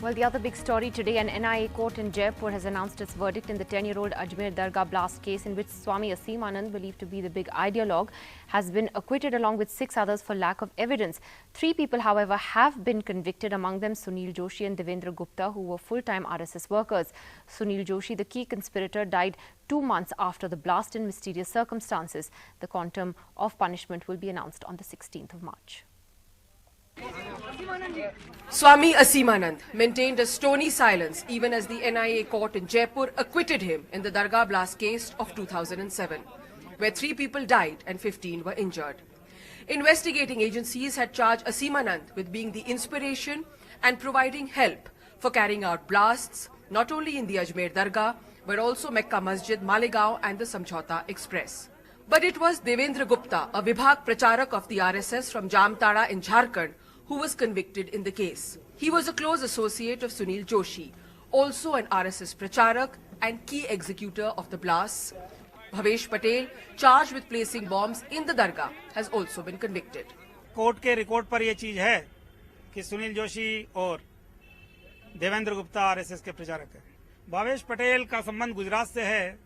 Well, the other big story today, an NIA court in Jaipur has announced its verdict in the 10-year-old Ajmer Dargah blast case in which Swami Aseemanand, believed to be the big ideologue, has been acquitted along with 6 others for lack of evidence. 3 people, however, have been convicted, among them Sunil Joshi and DEVENDRA Gupta, who were full-time RSS workers. Sunil Joshi, the key conspirator, died 2 months after the blast in mysterious circumstances. The quantum of punishment will be announced on the 16th of March. Swami Aseemanand maintained a stony silence even as the NIA court in Jaipur acquitted him in the Dargah blast case of 2007, where 3 people died and 15 were injured. Investigating agencies had charged Aseemanand with being the inspiration and providing help for carrying out blasts not only in the Ajmer Dargah but also Mecca Masjid, Malegaon and the Samjhauta Express. But it was Devendra Gupta, a Vibhag Pracharak of the RSS from Jamtara in Jharkhand, who was convicted in the case. He was a close associate of Sunil Joshi, also an RSS Pracharak and key executor of the blasts. BHAVESH PATEL, charged with placing bombs in the Dargah, has also been convicted. Court के record पर यह चीज है कि सुनील जोशी और Devendra Gupta RSS के प्रचारक हैं। भावेश पटेल का संबंध गुजरात से है,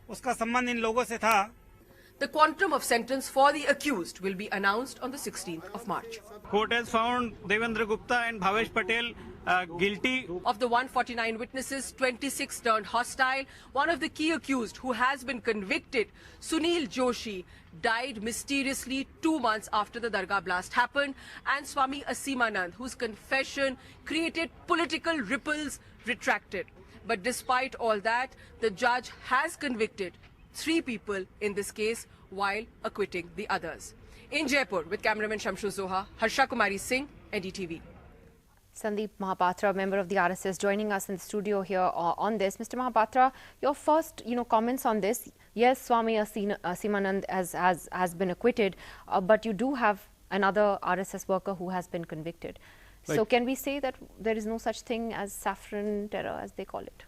उसका संबंध इन लोगों से था। The quantum of sentence for the accused will be announced on the 16th of March. Court has found Devendra Gupta and Bhavesh Patel guilty. Of the 149 witnesses, 26 turned hostile. One of the key accused who has been convicted, Sunil Joshi, died mysteriously 2 months after the Dargah blast happened, and Swami Aseemanand, whose confession created political ripples, retracted. But despite all that, the judge has convicted 3 people in this case while acquitting the others. In Jaipur, with cameraman Shamshu Zoha, Harsha Kumari Singh, NDTV. Sandeep Mahapatra, member of the RSS, joining us in the studio here on this. Mr. Mahapatra, your first, comments on this. Yes, Swami Aseemanand has been acquitted, but you do have another RSS worker who has been convicted. Right. So can we say that there is no such thing as saffron terror, as they call it?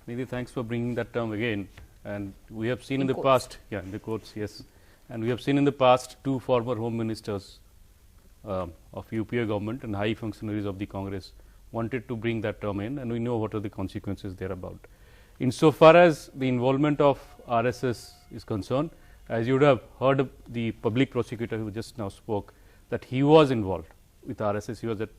Nidhi, thanks for bringing that term again. And we have seen in the past, in the courts, yes. And we have seen in the past 2 former home ministers of UPA government and high functionaries of the Congress wanted to bring that term in, and we know what are the consequences thereabout. Insofar as the involvement of RSS is concerned, as you would have heard the public prosecutor who just now spoke, that he was involved with RSS, he was at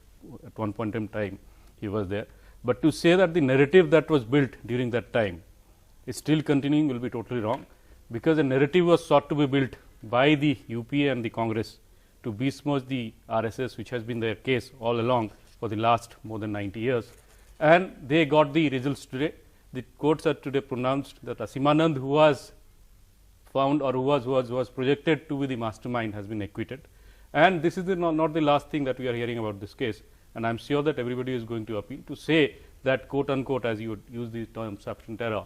one point in time, he was there. But to say that the narrative that was built during that time is still continuing will be totally wrong, because a narrative was sought to be built by the UPA and the Congress to besmirch the RSS, which has been their case all along for the last more than 90 years. And they got the results today. The courts are today pronounced that Aseemanand, who was found or who was projected to be the mastermind, has been acquitted. And this is not the last thing that we are hearing about this case. And I am sure that everybody is going to appeal. To say that, quote unquote, as you would use the term saffron terror,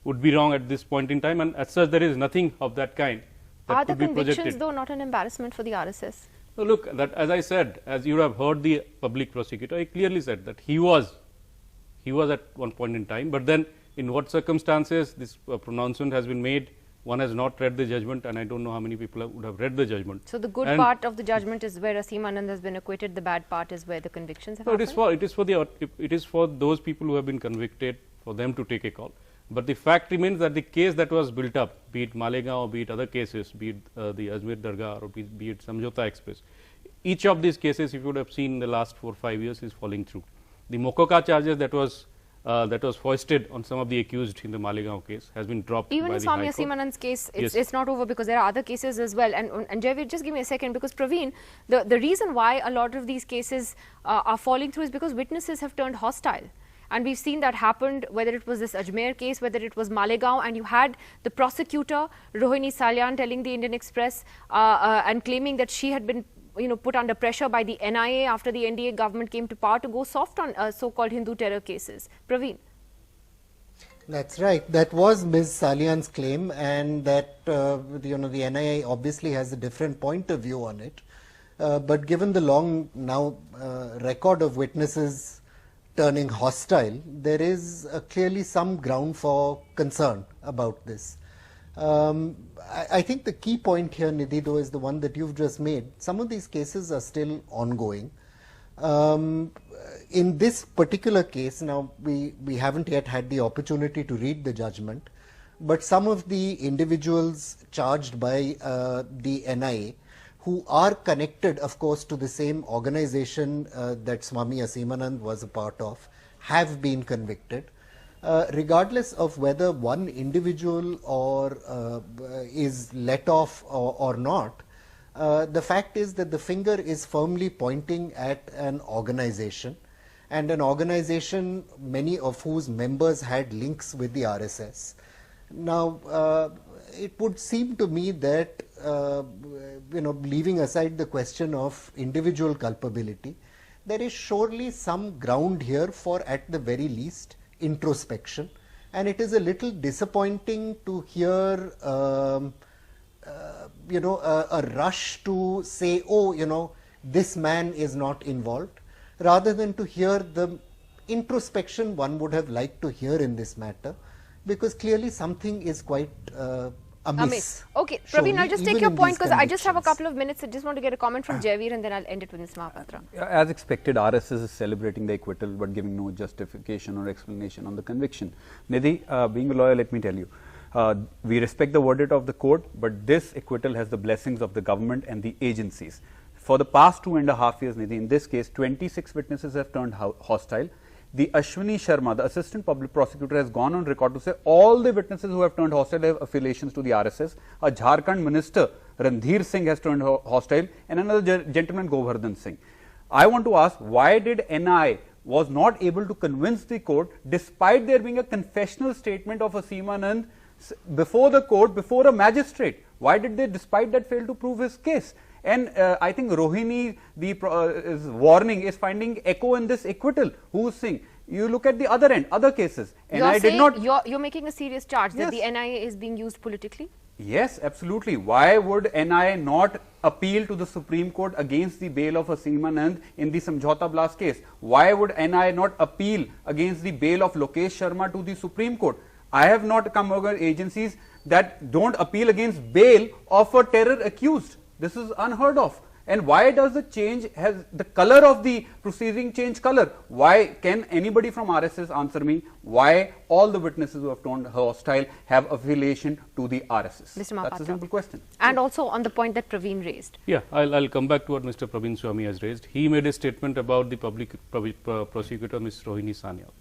would be wrong at this point in time, and as such there is nothing of that kind that could be projected. Are the convictions though not an embarrassment for the RSS? No, look, that as I said, as you have heard the public prosecutor, he clearly said that he was at one point in time, but then in what circumstances this pronouncement has been made, one has not read the judgment, and I don't know how many people would have read the judgment. So the good part of the judgment is where Aseemanand has been acquitted, the bad part is where the convictions have happened? It is for those people who have been convicted, for them to take a call. But the fact remains that the case that was built up, be it Malegaon or be it other cases, be it the Ajmer Dargah or be it Samjhauta Express, each of these cases, if you would have seen in the last 4 or 5 years, is falling through. The Mokoka charges that was foisted on some of the accused in the Malegaon case has been dropped. Even by in Swami Aseemanand's case, it's not over, because there are other cases as well. And Javid, just give me a second, because Praveen, the reason why a lot of these cases are falling through is because witnesses have turned hostile. And we've seen that happened, whether it was this Ajmer case, whether it was Malegaon, and you had the prosecutor, Rohini Salyan, telling the Indian Express and claiming that she had been put under pressure by the NIA after the NDA government came to power to go soft on so-called Hindu terror cases. Praveen. That's right. That was Ms. Salyan's claim, and that the NIA obviously has a different point of view on it. But given the long record of witnesses turning hostile, there is clearly some ground for concern about this. I think the key point here, Nidhi, though, is the one that you've just made. Some of these cases are still ongoing. in this particular case, now we haven't yet had the opportunity to read the judgment, but some of the individuals charged by the NIA, who are connected, of course, to the same organization that Swami Aseemanand was a part of, have been convicted. Regardless of whether one individual or is let off or not, the fact is that the finger is firmly pointing at an organization, and an organization many of whose members had links with the RSS. Now, it would seem to me that, leaving aside the question of individual culpability, there is surely some ground here for, at the very least, introspection. And it is a little disappointing to hear, a rush to say, oh, this man is not involved, rather than to hear the introspection one would have liked to hear in this matter, because clearly something is quite amiss. Okay, Praveen, I'll just take your point because I just have a couple of minutes. I just want to get a comment from Javeer and then I'll end it with Ms. Mahapatra. As expected, RSS is celebrating the acquittal but giving no justification or explanation on the conviction. Nidhi, being a lawyer, let me tell you, we respect the verdict of the court, but this acquittal has the blessings of the government and the agencies. For the past 2.5 years, Nidhi, in this case, 26 witnesses have turned hostile. The Ashwini Sharma, the assistant public prosecutor, has gone on record to say all the witnesses who have turned hostile have affiliations to the RSS. A Jharkhand minister, Randhir Singh, has turned hostile, and another gentleman, Govardhan Singh. I want to ask, why did NI was not able to convince the court, despite there being a confessional statement of Aseemanand before the court, before a magistrate? Why did they, despite that, fail to prove his case? And I think Rohini, is warning, is finding echo in this acquittal. Who is saying? You look at the other end, other cases. You're making a serious charge that the NIA is being used politically? Yes, absolutely. Why would NIA not appeal to the Supreme Court against the bail of Aseemanand in the Samjhauta Blast case? Why would NIA not appeal against the bail of Lokesh Sharma to the Supreme Court? I have not come across agencies that don't appeal against bail of a terror accused. This is unheard of. And why does the change, has the color of the proceeding change color? Why can anybody from RSS answer me why all the witnesses who have turned hostile have affiliation to the RSS? Mr. Mahapatra. That's a simple question. And also on the point that Praveen raised. Yeah, I'll come back to what Mr. Praveen Swami has raised. He made a statement about the public prosecutor, Ms. Rohini Sanyal.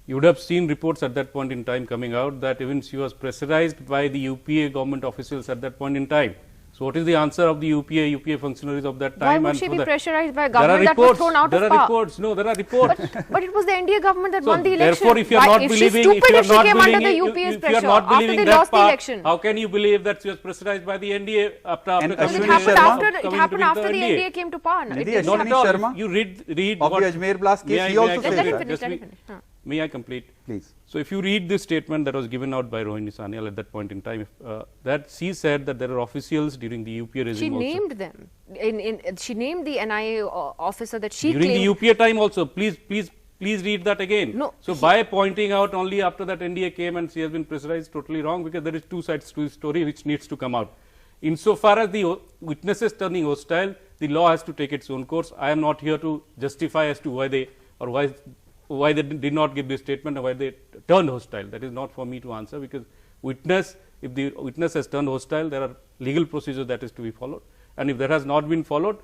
You would have seen reports at that point in time coming out that even she was pressurized by the UPA government officials at that point in time. So what is the answer of the UPA functionaries of that time? Why would she be pressurized by a government that was thrown out of power? There are reports. No, there are reports. But it was the NDA government that won the election. Therefore, if you are not believing, if she came under the UPA's pressure after they lost the election, how can you believe that she was pressurized by the NDA after it happened after the NDA came to power. You read of the Ajmer blast case. He also said. May I complete? Please. So, if you read this statement that was given out by Rohini Sanyal at that point in time, that she said that there are officials during the UPA regime. She named them. She named the NIA officer that she during claimed. the UPA time also. Please read that again. No. So, by pointing out only after that NDA came and she has been pressurized, totally wrong, because there is two sides to the story which needs to come out. Insofar as the witnesses turning hostile, the law has to take its own course. I am not here to justify as to why they did not give this statement or why they turned hostile. That is not for me to answer, because if the witness has turned hostile, there are legal procedures that is to be followed. And if that has not been followed,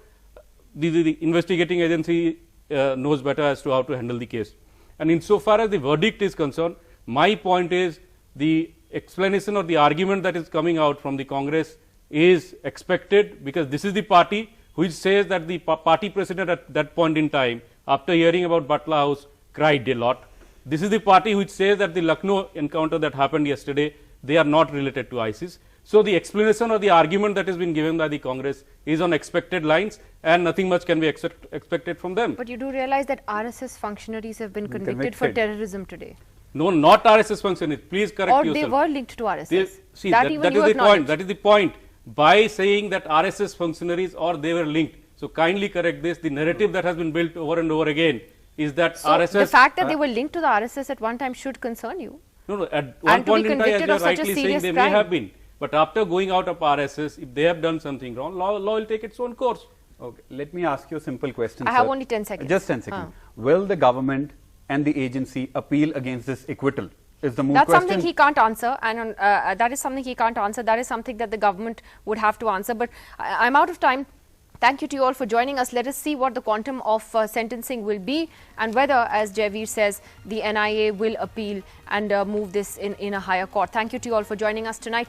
the investigating agency knows better as to how to handle the case. And insofar as the verdict is concerned, my point is the explanation or the argument that is coming out from the Congress is expected, because this is the party which says that the party president at that point in time, after hearing about Batla House, cried a lot. This is the party which says that the Lucknow encounter that happened yesterday, they are not related to ISIS. So, the explanation or the argument that has been given by the Congress is on expected lines, and nothing much can be expected from them. But you do realize that RSS functionaries have been convicted for terrorism today? No, not RSS functionaries. Please correct yourself. Or they were linked to RSS. That is the point. That is the point. By saying that RSS functionaries or they were linked. So, kindly correct this. The narrative that has been built over and over again is that RSS. The fact that they were linked to the RSS at one time should concern you. No, at one point in time, as you are rightly saying, they may have been. But after going out of RSS, if they have done something wrong, law will take its own course. Okay, let me ask you a simple question. I have only 10 seconds. Just 10 seconds. Will the government and the agency appeal against this acquittal? Is the That's question. something he can't answer, and that is something he can't answer. That is something that the government would have to answer. But I'm out of time. Thank you to you all for joining us. Let us see what the quantum of sentencing will be and whether, as Javeer says, the NIA will appeal and move this in a higher court. Thank you to you all for joining us tonight.